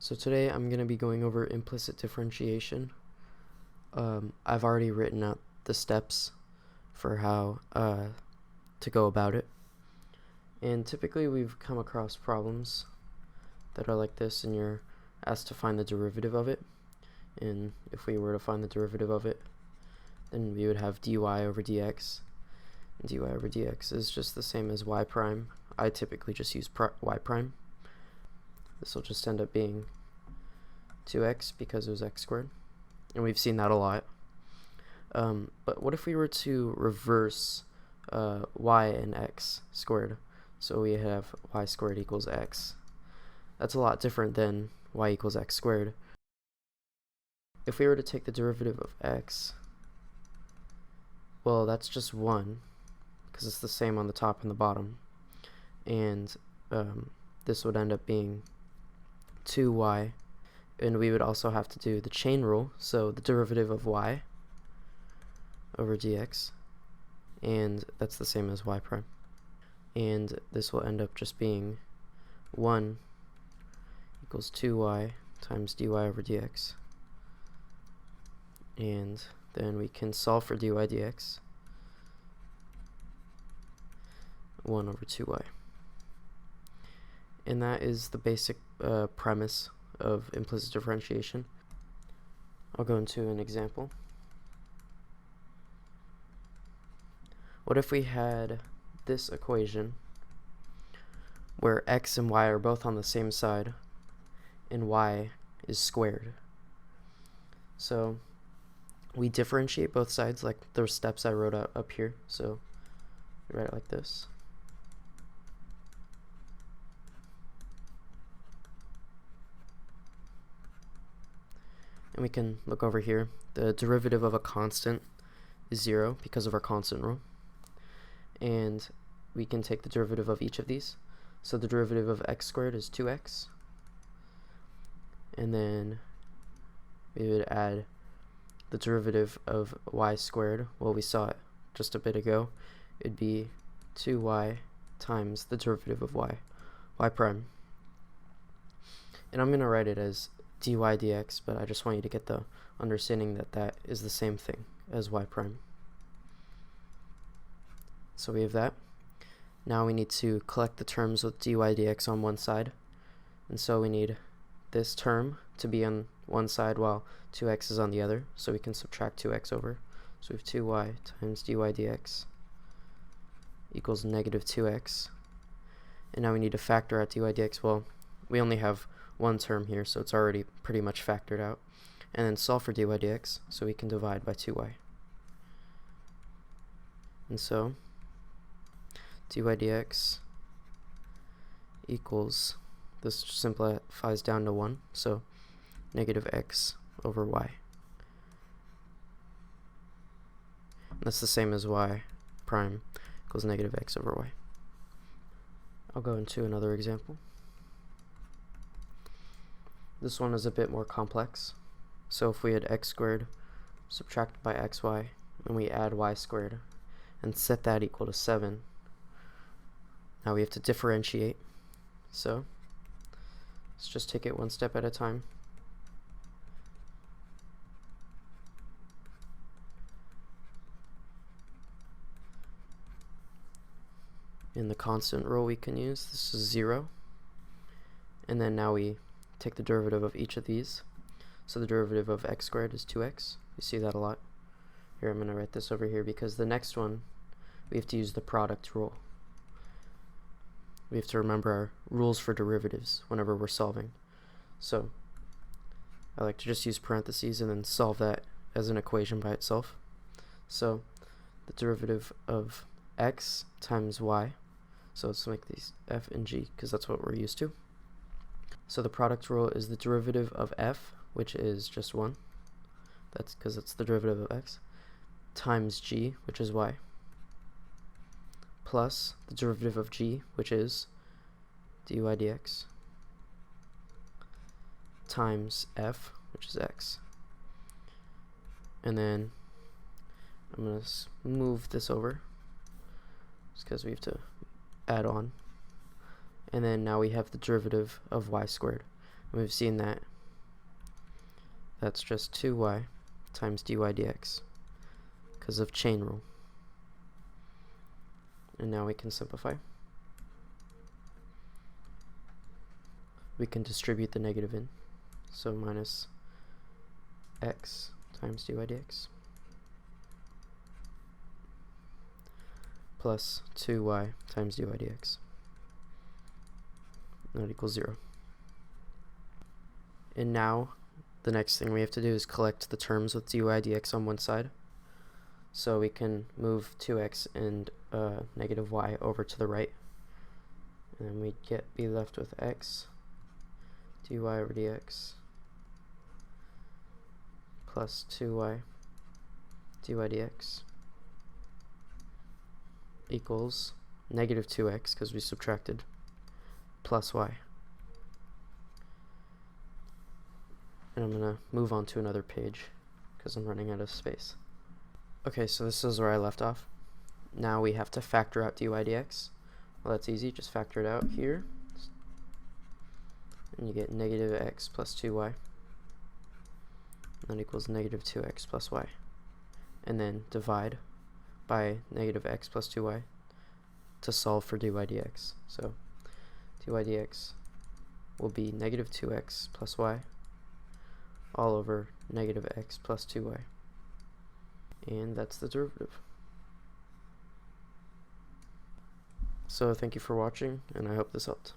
So today I'm going to be going over implicit differentiation. I've already written out the steps for how to go about it. And typically we've come across problems that are like this, and you're asked to find the derivative of it. And if we were to find the derivative of it, then we would have dy over dx. And dy over dx is just the same as y prime. I typically just use y prime. This will just end up being 2x because it was x squared. And we've seen that a lot. But what if we were to reverse y and x squared? So we have y squared equals x. That's a lot different than y equals x squared. If we were to take the derivative of x, well, that's just 1, because it's the same on the top and the bottom. And this would end up being 2y. And we would also have to do the chain rule, so the derivative of y over dx, and that's the same as y prime. And this will end up just being 1 equals 2y times dy over dx. And then we can solve for dy dx, 1 over 2y. And that is the basic premise of implicit differentiation. I'll go into an example. What if we had this equation where x and y are both on the same side and y is squared? So we differentiate both sides like those steps I wrote out up here. So we write it like this. And we can look over here. The derivative of a constant is 0 because of our constant rule. And we can take the derivative of each of these. So the derivative of x squared is 2x. And then we would add the derivative of y squared. Well, we saw it just a bit ago. It'd be 2y times the derivative of y prime. And I'm going to write it as dy dx, but I just want you to get the understanding that that is the same thing as y prime. So we have that. Now we need to collect the terms with dy dx on one side, and so we need this term to be on one side while 2x is on the other, so we can subtract 2x over. So we have 2y times dy dx equals negative 2x. And now we need to factor out dy dx. Well, we only have one term here, so it's already pretty much factored out. And then solve for dy dx, so we can divide by 2y. And so dy dx equals, this simplifies down to 1, so negative x over y. And that's the same as y prime equals negative x over y. I'll go into another example. This one is a bit more complex. So if we had x squared subtracted by xy, and we add y squared and set that equal to 7, now we have to differentiate. So let's just take it one step at a time. In the constant rule we can use, this is 0. And then now we take the derivative of each of these. So the derivative of x squared is 2x. You see that a lot. Here, I'm going to write this over here because the next one we have to use the product rule. We have to remember our rules for derivatives whenever we're solving. So I like to just use parentheses and then solve that as an equation by itself. So the derivative of x times y. So let's make these f and g because that's what we're used to. So the product rule is the derivative of f, which is just 1. That's because it's the derivative of x, times g, which is y, plus the derivative of g, which is dy dx, times f, which is x. And then I'm going to move this over just because we have to add on. And then now we have the derivative of y squared. we've seen that that's just 2y times dy dx because of chain rule. And now we can simplify. We can distribute the negative in, so minus x times dy dx plus 2y times dy dx. That equals 0. And now the next thing we have to do is collect the terms with dy dx on one side. So we can move 2x and negative y over to the right, and we'd be left with x dy over dx plus 2y dy dx equals negative 2x because we subtracted plus y. And I'm going to move on to another page because I'm running out of space. Okay, so this is where I left off. Now we have to factor out dy dx. Well, that's easy, just factor it out here. And you get negative x plus 2y. That equals negative 2x plus y. And then divide by negative x plus 2y to solve for dy dx. So dy dx will be negative 2x plus y all over negative x plus 2y. And that's the derivative. So thank you for watching, and I hope this helped.